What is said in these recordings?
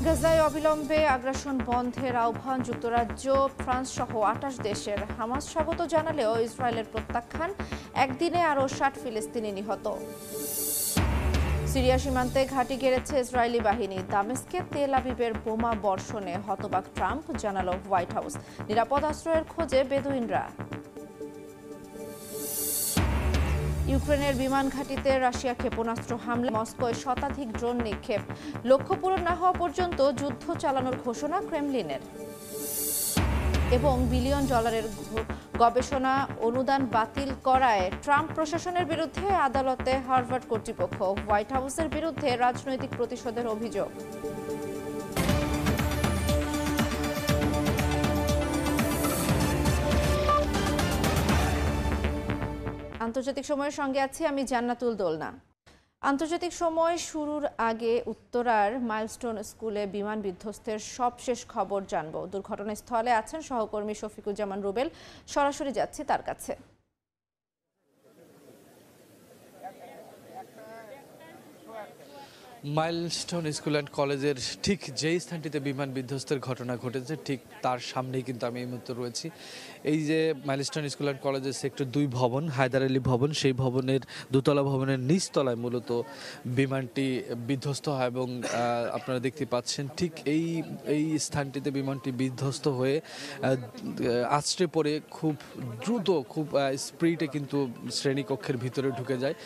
গাজায় অবিলম্বে আগ্রাসন বন্ধের আহ্বান যুক্তরাজ্য, ফ্রান্স সহ ২৮ দেশের। হামাস স্বাগত জানালেও ইসরায়েলের প্রত্যাখ্যান। একদিনে আরও ৬০ ফিলিস্তিনি নিহত। সিরিয়া সীমান্তে ঘাঁটি গেড়েছে ইসরায়েলি বাহিনী। দামেস্কে তেল আবিবের বোমা বর্ষণে হতবাক ট্রাম্প, জানালো হোয়াইট হাউস। নিরাপদ আশ্রয়ের খোঁজে বেদুইনরা। ইউক্রেনের বিমান ঘাঁটিতে রাশিয়া ক্ষেপণাস্ত্র হামলা, মস্কোয় শতাধিক ড্রোন নিক্ষেপ। লক্ষ্য পূরণ না হওয়া পর্যন্ত যুদ্ধ চালানোর ঘোষণা ক্রেমলিনের। এবং বিলিয়ন ডলারের গবেষণা অনুদান বাতিল করায় ট্রাম্প প্রশাসনের বিরুদ্ধে আদালতে হার্ভার্ড কর্তৃপক্ষ। হোয়াইট হাউসের বিরুদ্ধে রাজনৈতিক প্রতিশোধের অভিযোগ। আন্তর্জাতিক সময়ের সঙ্গে আছি আমি জান্নাতুল দোলনা। আন্তর্জাতিক সময় শুরুর আগে উত্তরার মাইলস্টোন স্কুলে বিমান বিধ্বস্তের সবশেষ খবর জানব। দুর্ঘটনাস্থলে আছেন সহকর্মী শফিকুজ্জামান রুবেল। সরাসরি যাচ্ছি তার কাছে। মাইলস্টোন স্কুল অ্যান্ড কলেজের ঠিক যেই স্থানটিতে বিমান বিধ্বস্তের ঘটনা ঘটেছে ঠিক তার সামনেই কিন্তু আমি এই মুহূর্তে রয়েছি। এই যে মাইলস্টোন স্কুল অ্যান্ড কলেজের সেক্টর 2 ভবন, হায়দার আলী ভবন, সেই ভবনের দোতলা ভবনের নিচতলায় মূলত বিমানটি বিধ্বস্ত হয় এবং আপনারা দেখতে পাচ্ছেন ঠিক এই স্থানটিতে বিমানটি বিধ্বস্ত হয়ে আছড়ে পড়ে খুব দ্রুত, খুব স্পিডে কিন্তু শ্রেণীকক্ষের ভিতরে ঢুকে যায়।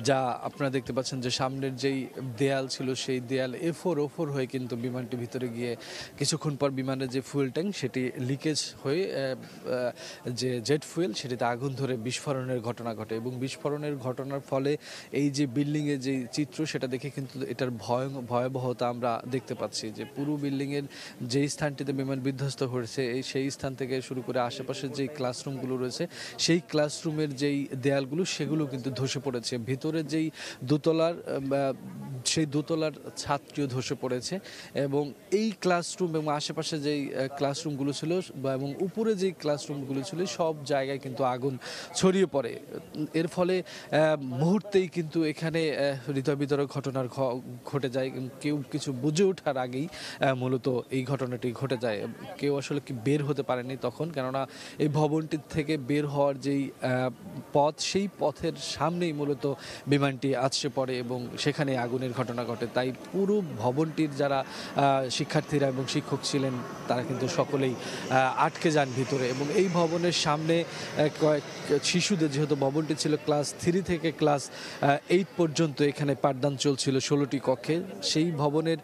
যা আপনারা দেখতে পাচ্ছেন যে সামনের যেই দেয়াল ছিল সেই দেয়াল এফোর হয়ে কিন্তু বিমানটির ভিতরে গিয়ে কিছুক্ষণ পর বিমানের যে ফুয়েল ট্যাঙ্ক সেটি লিকেজ হয়ে যে জেট ফুয়েল সেটিতে আগুন ধরে বিস্ফোরণের ঘটনা ঘটে এবং বিস্ফোরণের ঘটনার ফলে এই যে বিল্ডিংয়ের যে চিত্র সেটা দেখে কিন্তু এটার ভয়াবহতা আমরা দেখতে পাচ্ছি যে পুরো বিল্ডিংয়ের যেই স্থানটিতে বিমান বিধ্বস্ত হয়েছে সেই স্থান থেকে শুরু করে আশেপাশের যেই ক্লাসরুমগুলো রয়েছে সেই ক্লাসরুমের যেই দেয়ালগুলো সেগুলো কিন্তু ধসে পড়েছে। ভিতরে যেই দোতলার সেই দোতলার ছাদটিও ধসে পড়েছে এবং এই ক্লাসরুম এবং আশেপাশে যেই ক্লাসরুমগুলো ছিল এবং উপরে যেই ক্লাসরুমগুলো ছিল সব জায়গায় কিন্তু আগুন ছড়িয়ে পড়ে। এর ফলে মুহূর্তেই কিন্তু এখানে হৃদয় বিদারক ঘটনার ঘটে যায়। কেউ কিছু বুঝে ওঠার আগেই মূলত এই ঘটনাটি ঘটে যায়। কেউ আসলে কি বের হতে পারেনি তখন, কেননা এই ভবনটির থেকে বের হওয়ার যেই পথ সেই পথের সামনেই মূলত বিমানটি আছড়ে পড়ে এবং সেখানে আগুনের ঘটনা ঘটে। তাই পুরো ভবনটির যারা শিক্ষার্থীরা এবং শিক্ষক ছিলেন তারা কিন্তু সকলেই আটকে যান ভিতরে এবং এই ভবনের সামনে শিশুদের, যেহেতু ভবনটি ছিল ক্লাস 3 থেকে ক্লাস 8 পর্যন্ত এখানে পাঠদান চলছিল 16টি কক্ষে, সেই ভবনের